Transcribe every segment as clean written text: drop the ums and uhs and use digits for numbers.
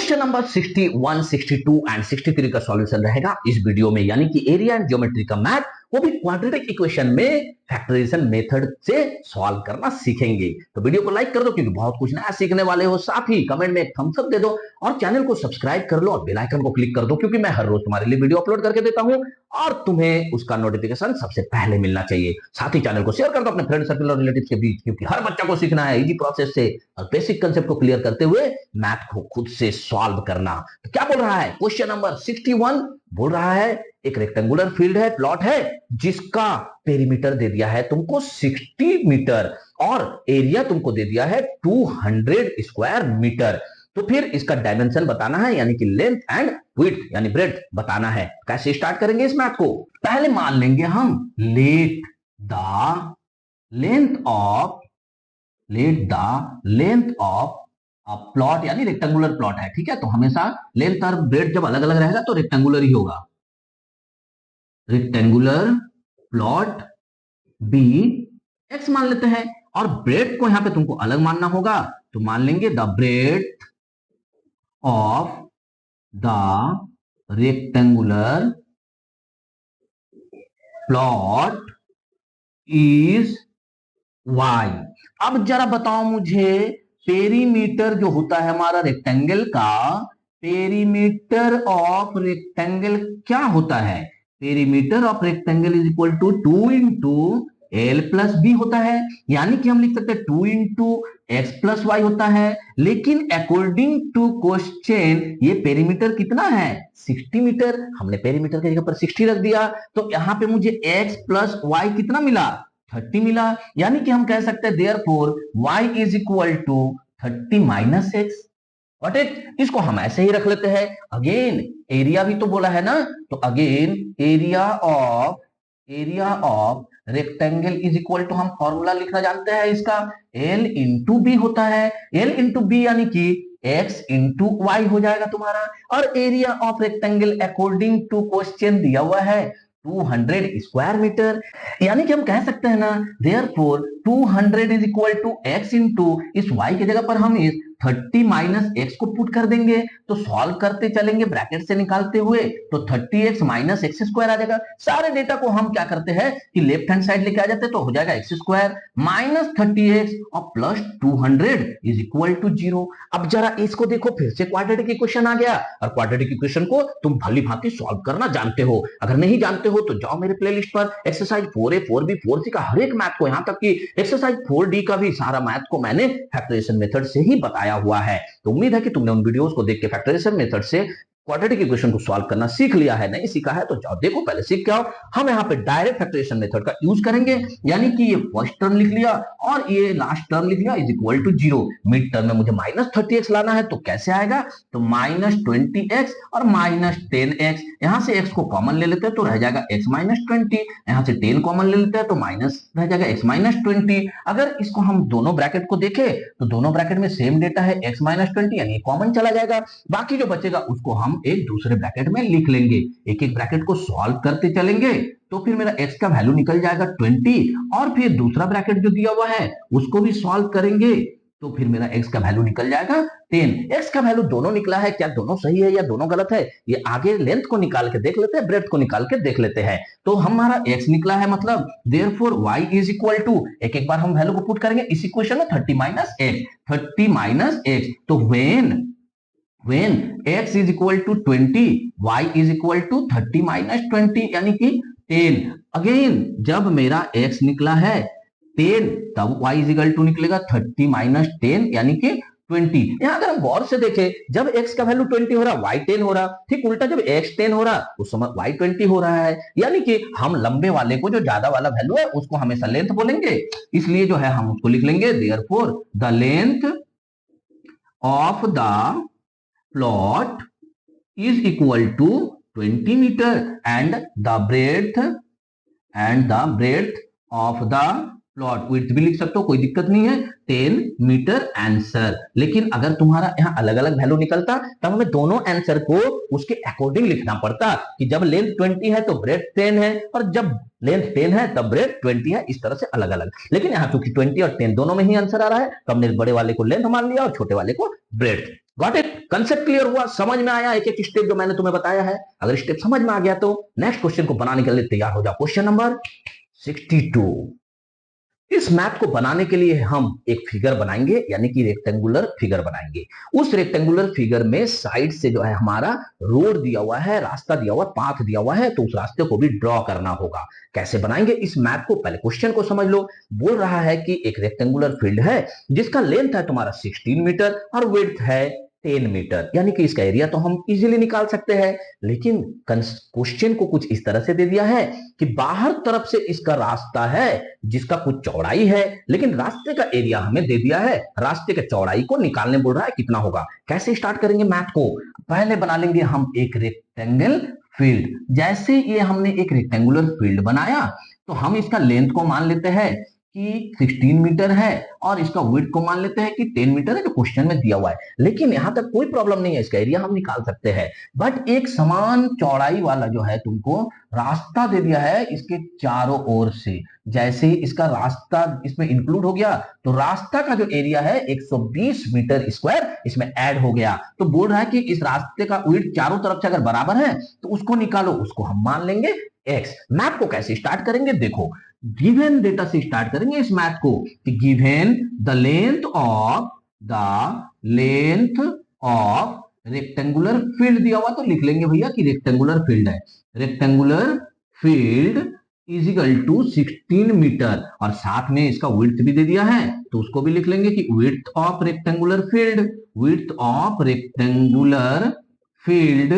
Question number 61, 62 and 63 का solution रहेगा इस वीडियो में, यानी कि एरिया एंड ज्योमेट्री का मैथ, वो भी क्वाड्रेटिक इक्वेशन में फैक्टराइजेशन मेथड से सॉल्व करना सीखेंगे। तो वीडियो को लाइक कर दो क्योंकि बहुत कुछ नया सीखने वाले हो, साथ ही कमेंट में एक थम्स अप दे दो और चैनल को सब्सक्राइब कर लो और बेल आइकन को क्लिक कर दो क्योंकि मैं हर रोज तुम्हारे लिए वीडियो अपलोड करके देता हूं और तुम्हें उसका नोटिफिकेशन सबसे पहले मिलना चाहिए। साथ ही चैनल को शेयर कर दो अपने फ्रेंड सर्कल और रिलेटिव्स के बीच, क्योंकि हर बच्चा को सीखना है इजी प्रोसेस से और बेसिक कंसेप्ट को क्लियर करते हुए मैथ को खुद से सॉल्व करना। तो क्या बोल रहा है क्वेश्चन नंबर 61? बोल रहा है एक रेक्टेंगुलर फील्ड है, प्लॉट है जिसका पेरीमीटर दे दिया है तुमको 60 मीटर और एरिया तुमको दे दिया है 200 स्क्वायर मीटर। तो फिर इसका डायमेंशन बताना है, यानी कि लेंथ एंड विड्थ यानी ब्रेड्थ बताना है। कैसे स्टार्ट करेंगे इस मैथ को? पहले मान लेंगे हम let the length of plot, यानी रेक्टेंगुलर प्लॉट है, ठीक है। तो हमेशा लेंथ और ब्रेड्थ जब अलग अलग रहेगा तो रेक्टेंगुलर ही होगा। रेक्टेंगुलर प्लॉट बी एक्स मान लेते हैं और ब्रेड्थ को यहां पे तुमको अलग मानना होगा, तो मान लेंगे the breadth of the rectangular plot is Y. अब जरा बताओ मुझे, पेरीमीटर जो होता है हमारा रेक्टेंगल का, पेरीमीटर ऑफ रेक्टेंगल क्या होता है? Perimeter of rectangle is equal to 2 into L plus B होता है, यानी कि हम लिख सकते हैं 2 इंटू एक्स प्लस वाई होता है। लेकिन अकॉर्डिंग टू क्वेश्चन ये पेरीमीटर कितना है? 60 मीटर। हमने पेरीमीटर की जगह पर 60 रख दिया, तो यहां पे मुझे एक्स प्लस वाई कितना मिला? 30 मिला। यानी कि हम कह सकते हैं therefore y is equal to 30 minus X. What it, इसको हम ऐसे ही रख लेते हैं। अगेन एरिया भी तो बोला है ना, तो again area of rectangle is equal to, हम फॉर्मूला लिखना जानते हैं इसका, L इंटू बी होता है। L इंटू बी यानी कि x इंटू वाई हो जाएगा तुम्हारा। और area of rectangle according to question दिया हुआ है 200 स्क्वायर मीटर, यानी कि हम कह सकते हैं ना therefore 200 is equal to x into इस y की जगह पर हम इस 30 माइनस एक्स को पुट कर देंगे, तो सॉल्व करते चलेंगे ब्रैकेट से निकालते हुए, तो 30x माइनस एक्स स्क्वायर आ जाएगा। सारे डेटा को हम क्या करते हैं कि लेफ्ट हैंड साइड लेके आ जाते हैं, तो हो जाएगा एक्स स्क्वायर माइनस 30x और प्लस 200 इज इक्वल टू 0। अब जरा इसको देखो, फिर से क्वाड्रेटिक इक्वेशन आ गया और क्वाड्रेटिक इक्वेशन को तुम भली भांति सॉल्व करना जानते हो। अगर नहीं जानते हो तो जाओ मेरे प्लेलिस्ट पर एक्सरसाइज 4A 4B 4C का हर एक मैथ को, यहां तक कि एक्सरसाइज 4D का भी सारा मैथ को मैंने फैक्टराइजेशन मेथड से ही बताया हुआ है। तो उम्मीद है कि तुमने उन वीडियोस को देख के फैक्टराइजेशन मेथड से क्वाड्रेटिक इक्वेशन को सॉल्व करना सीख लिया है। नहीं सीखा है तो जाओ देखो, पहले सीख के आओ। हम यहाँ पे डायरेक्ट फैक्टराइजेशन मेथड का यूज करेंगे, यानी कि ये फर्स्ट टर्म लिख लिया और ये लास्ट टर्म लिख लिया is equal to 0। Mid term में मुझे माइनस 30x लाना है, तो कैसे आएगा? तो माइनस 20x और माइनस 10x, यहां से x को कॉमन ले लेते हैं तो रह जाएगा x माइनस 20, यहां से 10 कॉमन ले लेते हैं तो माइनस रह जाएगा x माइनस 20। अगर इसको हम दोनों ब्रैकेट को देखें तो दोनों ब्रैकेट में सेम डेटा है x माइनस 20, यानी कॉमन चला जाएगा। बाकी जो बचेगा उसको हम एक दूसरे ब्रैकेट में लिख लेंगे, एक एक ब्रैकेट को सॉल्व करते चलेंगे, तो फिर मेरा x का वैल्यू निकल जाएगा 20 और फिर दूसरा ब्रैकेट जो दिया हुआ है उसको भी सॉल्व करेंगे, तो फिर मेरा x का वैल्यू निकल जाएगा 10। x का वैल्यू दोनों निकला है, क्या दोनों सही है या दोनों गलत है? ये आगे लेंथ को निकाल के देख लेते हैं, ब्रेड्थ को निकाल के देख लेते हैं। तो हमारा x निकला है, मतलब therefore y is equal to, एक एक बार हम वैल्यू को पुट करेंगे इस इक्वेशन में, 30 माइनस x, तो when x is equal to 20, y is equal to 30 minus 20 यानी कि 10। अगेन जब मेरा x निकला है 10, तब y is equal to निकलेगा 30 minus 10 यानी कि 20। यहां अगर हम गौर से देखें, जब x का वैल्यू 20 हो रहा, y 10 हो रहा, ठीक उल्टा जब x 10 हो रहा उस समय y 20 हो रहा है। यानी कि हम लंबे वाले को, जो ज्यादा वाला वैल्यू है उसको हमेशा लेंथ बोलेंगे, इसलिए जो है हम उसको लिख लेंगे therefore the length of the plot is equal to 20 meter and the breadth of the plot, width भी लिख सकते हो, कोई दिक्कत नहीं है, 10 मीटर आंसर। लेकिन अगर तुम्हारा यहाँ अलग अलग वैल्यू निकलता तब हमें दोनों आंसर को उसके अकॉर्डिंग लिखना पड़ता कि जब लेंथ 20 है तो ब्रेड्थ 10 है और जब लेंथ 10 है तब ब्रेड्थ 20 है, इस तरह से अलग अलग। लेकिन यहाँ क्योंकि 20 और 10 दोनों में ही आंसर आ रहा है तो हमने बड़े वाले को लेंथ मान लिया और छोटे वाले को breadth. Got it? Concept clear हुआ, समझ में आया एक एक स्टेप जो मैंने तुम्हें बताया है? अगर स्टेप समझ में आ गया तो नेक्स्ट क्वेश्चन को बनाने के लिए तैयार हो जाओ। Question number 62। इस मैप को बनाने के लिए हम एक फिगर बनाएंगे, यानी कि रेक्टेंगुलर फिगर बनाएंगे। उस रेक्टेंगुलर फिगर में साइड से जो है हमारा रोड दिया हुआ है, रास्ता दिया हुआ, पाथ दिया हुआ है, तो उस रास्ते को भी ड्रॉ करना होगा। कैसे बनाएंगे इस मैप को? पहले क्वेश्चन को समझ लो। बोल रहा है कि एक रेक्टेंगुलर फील्ड है जिसका लेंथ है तुम्हारा 16 मीटर और विड्थ है 10 मीटर, यानी कि इसका एरिया तो हम इजीली निकाल सकते हैं। लेकिन क्वेश्चन को कुछ इस तरह से दे दिया है कि बाहर तरफ से इसका रास्ता है जिसका कुछ चौड़ाई है, लेकिन रास्ते का एरिया हमें दे दिया है। रास्ते के चौड़ाई को निकालने बोल रहा है कितना होगा। कैसे स्टार्ट करेंगे मैथ को? पहले बना लेंगे हम एक रेक्टेंगल फील्ड। जैसे ये हमने एक रेक्टेंगुलर फील्ड बनाया तो हम इसका लेंथ को मान लेते हैं कि 16 मीटर है और इसका विड्थ को मान लेते हैं कि 10 मीटर है जो क्वेश्चन में दिया हुआ है। लेकिन यहां तक कोई प्रॉब्लम नहीं है, इसका एरिया हम निकाल सकते हैं। बट एक समान चौड़ाई वाला जो है तुमको रास्ता दे दिया है इसके चारों ओर से। जैसे ही इसका रास्ता इसमें इंक्लूड हो गया तो रास्ता का जो एरिया है 120 मीटर स्क्वायर इसमें ऐड हो गया। तो बोल रहा है कि इस रास्ते का विड्थ चारों तरफ से अगर बराबर है तो उसको निकालो, उसको हम मान लेंगे एक्स। मैप को कैसे स्टार्ट करेंगे? देखो, गिवन डेटा से स्टार्ट करेंगे इस मैथ को कि given the length of rectangular field दिया हुआ तो लिख लेंगे भैया कि रेक्टेंगुलर फील्ड है। Rectangular field is equal to 16 metre और साथ में इसका विड्थ भी दे दिया है तो उसको भी लिख लेंगे कि width of rectangular field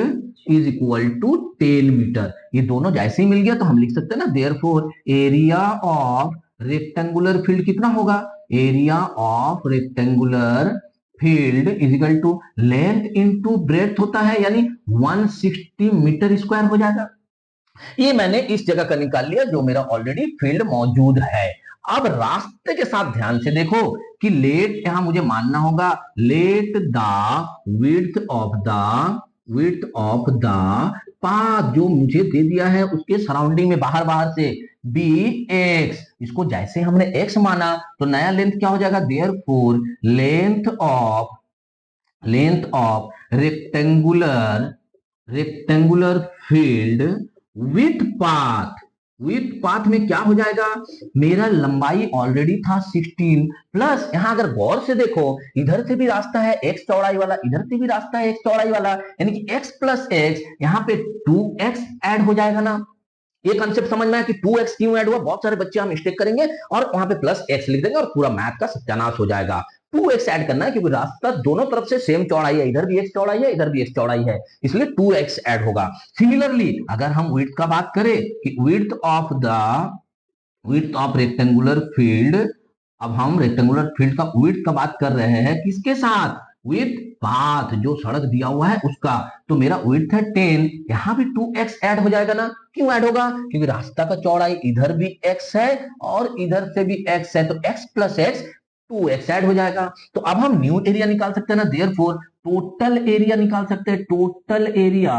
is equal to 10 metre. ये दोनों जैसे ही मिल गया तो हम लिख सकते हैं ना, therefore area of rectangular field कितना होगा? Area of rectangular field is equal to length into breadth होता है, यानी 160 मीटर स्क्वायर हो जाएगा। ये मैंने इस जगह का निकाल लिया जो मेरा ऑलरेडी फील्ड मौजूद है। अब रास्ते के साथ ध्यान से देखो कि लेट यहां मुझे मानना होगा let the width of the path जो मुझे दे दिया है उसके सराउंडिंग में बाहर से बी एक्स। इसको जैसे हमने एक्स माना तो नया लेंथ क्या हो जाएगा? Therefore length of rectangular field with path में क्या हो जाएगा? मेरा लंबाई ऑलरेडी था 16 प्लस यहां अगर गौर से देखो इधर से भी रास्ता है x चौड़ाई वाला, इधर से भी रास्ता है x चौड़ाई वाला, यानी कि x प्लस x यहां पे 2x ऐड हो जाएगा ना। ये कंसेप्ट समझ में आया कि 2x क्यों ऐड हुआ? बहुत सारे बच्चे हम मिस्टेक करेंगे और वहां पे प्लस x लिख देंगे और पूरा मैथ का सत्यानाश हो जाएगा। 2x ऐड करना है क्योंकि रास्ता दोनों तरफ से सेम चौड़ाई है, इधर भी x चौड़ाई है, इधर भी x चौड़ाई है, इसलिए 2x ऐड होगा। सिमिलरली अगर हम विड्थ का बात करें कि विड्थ ऑफ रेक्टेंगुलर फील्ड, अब हम रेक्टेंगुलर फील्ड का विड्थ का बात कर रहे हैं किसके साथ? विथ पाथ जो सड़क दिया हुआ है उसका। तो मेरा विड्थ है 10, यहां भी 2x ऐड हो जाएगा ना। क्यों ऐड होगा? क्योंकि रास्ता का चौड़ाई इधर भी x है और इधर से भी x है, तो x plus x 2x add हो जाएगा। तो अब हम न्यू एरिया निकाल सकते हैं ना, देयरफॉर टोटल एरिया निकाल सकते हैं। Total area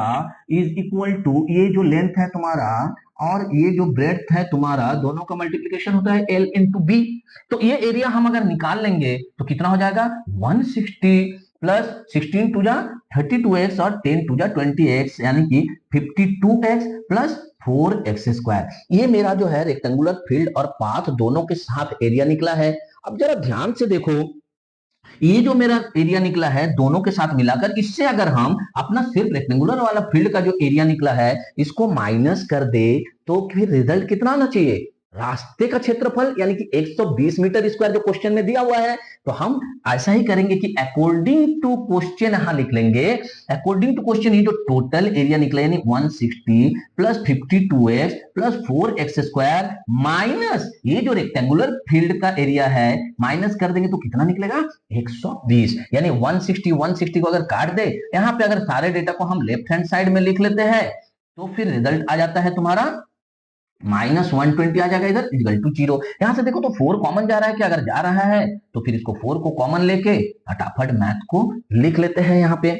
is equal to ये जो लेंथ है तुम्हारा और ये जो ब्रेड्थ है तुम्हारा, दोनों का मल्टीप्लिकेशन होता है L इंटू बी। तो ये एरिया हम अगर निकाल लेंगे तो कितना हो जाएगा? 160 प्लस 16 टू जा 32x और 10 टू जा 20x, यानी कि 52x प्लस 4x स्क्वायर। ये मेरा जो है रेक्टेंगुलर फील्ड और पाथ दोनों के साथ एरिया निकला है। अब जरा ध्यान से देखो, ये जो मेरा एरिया निकला है दोनों के साथ मिलाकर, इससे अगर हम अपना सिर्फ रेक्टेंगुलर वाला फील्ड का जो एरिया निकला है इसको माइनस कर दे तो फिर रिजल्ट कितना आना चाहिए? रास्ते का क्षेत्रफल, यानी कि 120 मीटर स्क्वायर जो क्वेश्चन में दिया हुआ है। तो हम ऐसा ही करेंगे कि अकॉर्डिंग टू क्वेश्चन यहां लिख लेंगे। अकॉर्डिंग टू क्वेश्चन ये जो टोटल एरिया निकला यानी 160 plus 52x plus 4x square minus ये जो रेक्टेंगुलर फील्ड का एरिया है माइनस कर देंगे तो कितना निकलेगा? 120। यानी 160 को अगर काट दे, यहां पे अगर सारे डेटा को हम लेफ्ट हैंड साइड में लिख लेते हैं तो फिर रिजल्ट आ जाता है तुम्हारा -120 आ जाएगा इधर इक्वल टू 0। यहां से देखो तो 4 कॉमन जा रहा है कि अगर जा रहा है तो फिर इसको 4 को कॉमन लेके फटाफट मैथ को लिख लेते हैं। यहाँ पे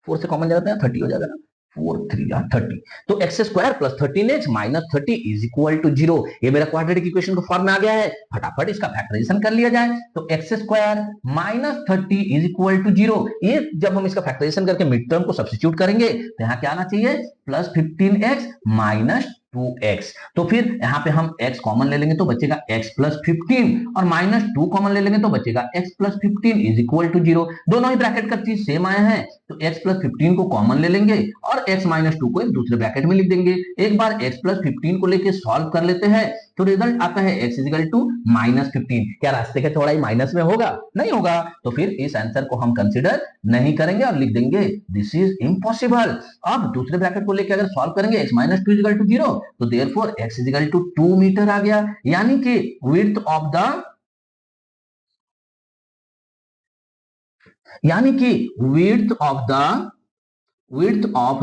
4 से कॉमन जाता है 30 हो जाएगा ना, 4 3 30, तो X square plus 13x minus 30 is equal to 0। ये मेरा क्वाड्रेटिक इक्वेशन का फॉर्म में आ गया है। फटाफट इसका फैक्टराइजेशन कर लिया जाए। तो X square minus 30 is equal to 0। ये जब हम इसका फैक्टराइजेशन करके मिड टर्म को सब्स्टिट्यूट करेंगे तो यहाँ क्या आना चाहिए, प्लस 15x माइनस 2x। तो फिर यहाँ पे हम x कॉमन ले लेंगे तो बचेगा x प्लस 15 और माइनस 2 कॉमन ले लेंगे तो बचेगा x plus 15 is equal to 0। दोनों ही ब्रैकेट का चीज सेम आया है तो x प्लस 15 को कॉमन ले लेंगे और x माइनस 2 को एक दूसरे ब्रैकेट में लिख देंगे। एक बार x प्लस 15 को लेके सॉल्व कर लेते हैं तो रिजल्ट आता है x is equal to minus 15। क्या रास्ते का चौड़ाई माइनस में होगा? नहीं होगा। तो फिर इस आंसर को हम कंसिडर नहीं करेंगे और लिख देंगे दिस इज इम्पॉसिबल। अब दूसरे ब्रैकेट को लेके अगर सॉल्व करेंगे x minus 2 is equal to 0 तो therefore x is equal to 2 metre आ गया। यानी कि width of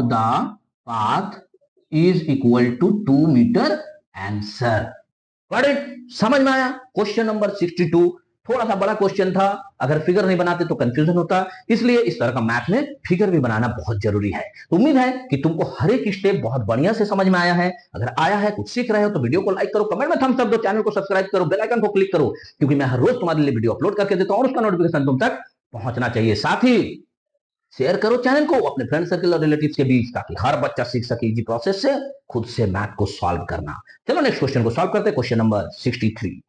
the path is equal to 2 metre. Answer got it? समझ में आया? क्वेश्चन नंबर 62 थोड़ा सा बड़ा क्वेश्चन था, अगर फिगर नहीं बनाते तो कंफ्यूजन होता, इसलिए इस तरह का मैथ में फिगर भी बनाना बहुत जरूरी है। उम्मीद है कि तुमको हर एक स्टेप बहुत बढ़िया से समझ में आया है। अगर आया है, कुछ सीख रहे हो तो वीडियो को लाइक करो, कमेंट में थम्स अप दो, चैनल को सब्सक्राइब करो, बेल आइकन को क्लिक करो, क्योंकि मैं हर रोज तुम्हारे लिए वीडियो अपलोड करके देता हूं और उसका नोटिफिकेशन तुम तक पहुंचना चाहिए। साथ ही शेयर करो चैनल को अपने फ्रेंड सर्कल और रिलेटिव्स के बीच, ताकि हर बच्चा सीख सके इजी प्रोसेस से खुद से मैथ को सॉल्व करना। चलो नेक्स्ट क्वेश्चन को सॉल्व करते हैं। Question number 63,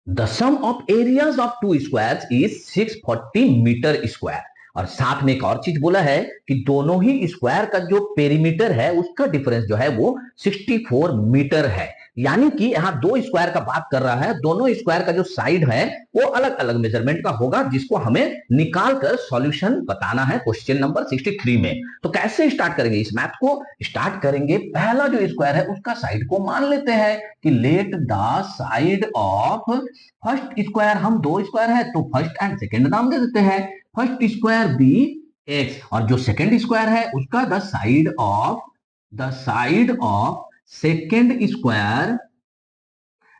the sum of areas of two squares is 640 metre square. और साथ में एक और चीज बोला है कि दोनों ही स्क्वायर का जो पेरीमीटर है उसका डिफरेंस जो है वो 64 मीटर है। यानी कि यहां दो स्क्वायर का बात कर रहा है, दोनों स्क्वायर का जो साइड है वो अलग अलग मेजरमेंट का होगा, जिसको हमें निकाल कर सॉल्यूशन बताना है क्वेश्चन नंबर 63 में। तो कैसे स्टार्ट करेंगे इस मैथ को? स्टार्ट करेंगे, पहला जो स्क्वायर है उसका साइड को मान लेते हैं कि let the side of first square, हम दो स्क्वायर है तो फर्स्ट एंड सेकेंड नाम दे देते हैं, फर्स्ट स्क्वायर बी एक्स और जो सेकेंड स्क्वायर है उसका the side of second square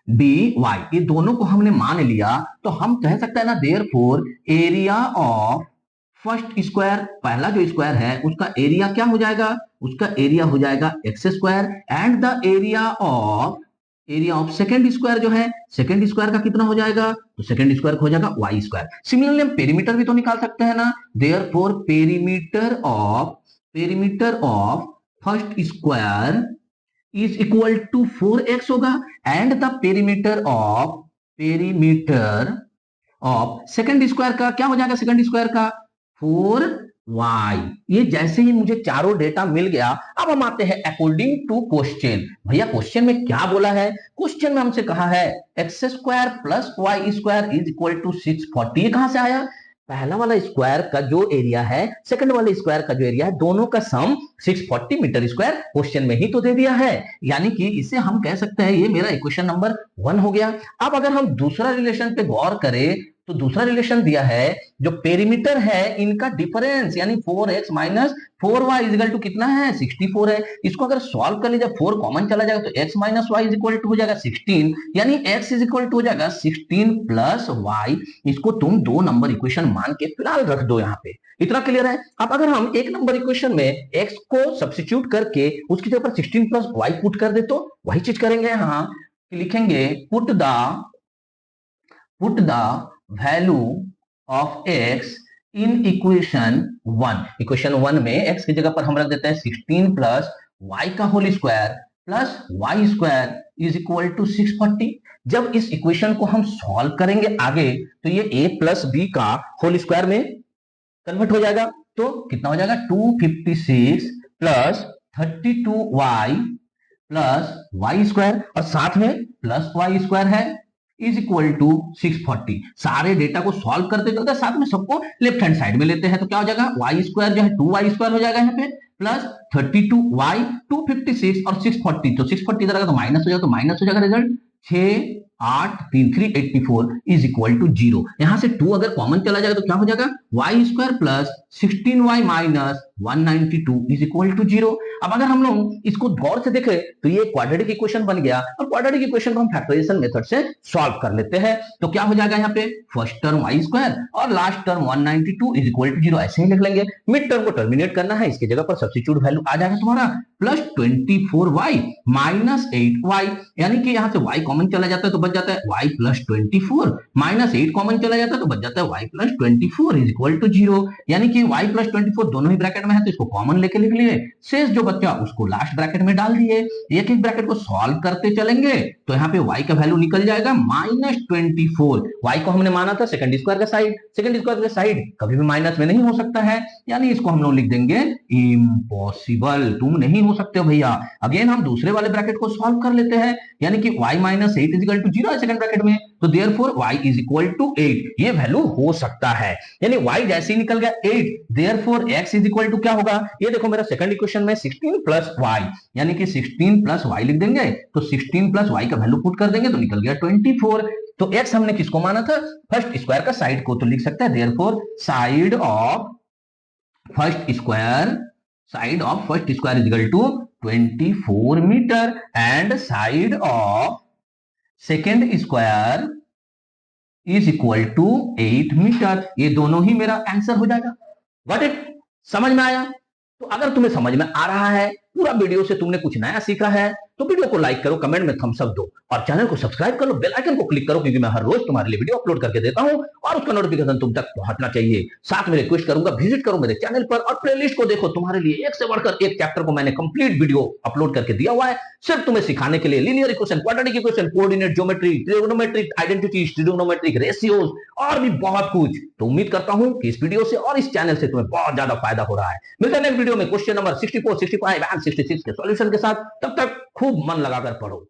D Y. ये दोनों को हमने मान लिया तो हम कह सकते हैं ना, therefore area of first square, पहला जो स्क्वायर है उसका एरिया क्या हो जाएगा, उसका एरिया हो जाएगा x square, and the area of second square जो है, सेकेंड स्क्वायर का कितना हो जाएगा, तो सेकेंड स्क्वायर हो जाएगा वाई स्क्वायर। सिमिलरली हम पेरीमीटर भी तो निकाल सकते हैं ना, therefore perimeter of first square is equal to 4x होगा, and the perimeter of second square का क्या हो जाएगा, सेकंड स्क्वायर का 4y। ये जैसे ही मुझे चारों डेटा मिल गया, अब हम आते हैं अकॉर्डिंग टू क्वेश्चन। भैया क्वेश्चन में क्या बोला है? क्वेश्चन में हमसे कहा है X square plus Y square is equal to 640। ये कहां से आया? पहला वाला स्क्वायर का जो एरिया है, सेकंड वाले स्क्वायर का जो एरिया है, दोनों का सम 640 मीटर स्क्वायर क्वेश्चन में ही तो दे दिया है। यानी कि इसे हम कह सकते हैं ये मेरा इक्वेशन नंबर 1 हो गया। अब अगर हम दूसरा रिलेशन पे गौर करें तो दूसरा रिलेशन दिया है, जो पेरीमीटर है इनका डिफरेंस यानी 4x minus 4y is equal to कितना है, 64 है। इसको अगर सॉल्व कर लीजिए, 4 कॉमन चला जाएगा तो x minus Y is equal to हो जाएगा 16, यानी x इज इक्वल टू हो जाएगा 16 प्लस y। इसको तुम 2 नंबर इक्वेशन मान के फिलहाल रख दो यहाँ पे। इतना क्लियर है? अब अगर हम 1 नंबर इक्वेशन में x को सब्स्टिट्यूट करके उसकी जगह पर 16 प्लस y पुट कर दे तो वही चीज करेंगे। यहाँ लिखेंगे put the value of x in equation 1। Equation 1 में x की जगह पर हम रख देते हैं 16 प्लस y का whole square plus y square is equal to 640। जब इस इक्वेशन को हम सॉल्व करेंगे आगे तो ये a प्लस b का होल स्क्वायर में कन्वर्ट हो जाएगा, तो कितना हो जाएगा 256 plus 32y plus y square और साथ में प्लस y स्क्वायर है इज इक्वल टू 640। सारे डेटा को सॉल्व करते करते साथ में सबको लेफ्ट हैंड साइड में लेते हैं तो क्या हो जाएगा, y स्क्वायर जो है 2y स्क्वायर हो जाएगा यहाँ पे, प्लस 32y 256 और 640, तो 640 इधर आएगा तो माइनस हो जाएगा, तो माइनस हो जाएगा रिजल्ट 6 8 3 384 इज इक्वल टू 0। यहां से 2 अगर कॉमन चला जाएगा तो क्या हो जाएगा, y square plus 16y minus 192 is equal to 0। अब अगर हम लोग इसको गौर से देखें तो ये क्वाड्रेटिक इक्वेशन बन गया, और क्वाड्रेटिक इक्वेशन को हम फैक्टराइजेशन मेथड से सॉल्व कर लेते हैं। तो क्या हो जाएगा यहाँ पे, फर्स्ट टर्म वाई स्क्वायर और last term 192 is equal to 0 ऐसे ही लिख लेंगे। मिड टर्म को टर्मिनेट करना है, इसकी जगह पर सब्स्टिट्यूट वैल्यू आ जाएगा तुम्हारा प्लस 24y माइनस 8y, यानी कि यहाँ से y कॉमन चला जाता है तो बच जाता है y प्लस 24 माइनस 8 कॉमन चला जाता है तो बच जाता है y plus 24 is equal to 0, यानी कि y प्लस 24 दोनों ही ब्रैकेट में है तो इसको कॉमन लेके लिख लिए, शेष जो बच्चा उसको लास्ट ब्रैकेट में डाल दिए। एक एक ब्रैकेट को सॉल्व करते चलेंगे तो यहाँ पे y का वैल्यू निकल जाएगा माइनस 24। y को हमने माना था सेकंड स्क्वायर का साइड, सेकंड स्क्वायर का साइड कभी भी माइनस में नहीं हो सकता है, यानी इसको हम लोग लिख देंगे इम्पॉसिबल, तुम नहीं हो सकते हो भैया। अगेन हम दूसरे वाले ब्रैकेट को सॉल्व कर लेते हैं, यानी कि y minus 8 is equal to 0 है सेकंड ब्रैकेट में, तो therefore y is equal to 8, ये वैल्यू हो सकता है, यानी y जैसे ही निकल गया 8, therefore x is equal to क्या होगा, ये देखो मेरा सेकंड इक्वेशन में 16 प्लस y, यानी कि 16 प्लस y लिख देंगे, तो 16 प्लस y का वैल्यू पुट कर देंगे तो निकल गया 24। तो x हमने किसको माना था, फर्स्ट स्क्वायर का साइड को, तो लिख सकते हैं therefore side of first square, side of first square is equal to 24 metre and side of second square is equal to 8 metre. ये दोनों ही मेरा आंसर हो जाएगा। गॉट इट, समझ में आया? तो अगर तुम्हें समझ में आ रहा है, पूरा वीडियो से तुमने कुछ नया सीखा है, तो वीडियो को लाइक करो, कमेंट में थम्स अप दो और चैनल को सब्सक्राइब कर लो, बेल आइकन को क्लिक करो, क्योंकि मैं हर रोज तुम्हारे लिए वीडियो अपलोड करके देता हूं और उसका नोटिफिकेशन तुम तक पहुंचना चाहिए। साथ में रिक्वेस्ट करूंगा विजिट करो मेरे चैनल पर और प्लेलिस्ट को देखो, तुम्हारे लिए एक से बढ़कर एक चैप्टर को मैंने कंप्लीट वीडियो अपलोड करके दिया हुआ है, सिर्फ तुम्हें सिखाने के लिए। Linear equation, quadratic equation, coordinate geometry, trigonometric identities, trigonometric ratios और भी बहुत कुछ। तो उम्मीद करता हूं कि इस वीडियो से और इस चैनल से तुम्हें बहुत ज्यादा फायदा हो रहा है। मिलते हैं नेक्स्ट वीडियो में क्वेश्चन नंबर 64, 65 एंड 66 के सॉल्यूशन के साथ। तब तक खूब मन लगाकर पढ़ो।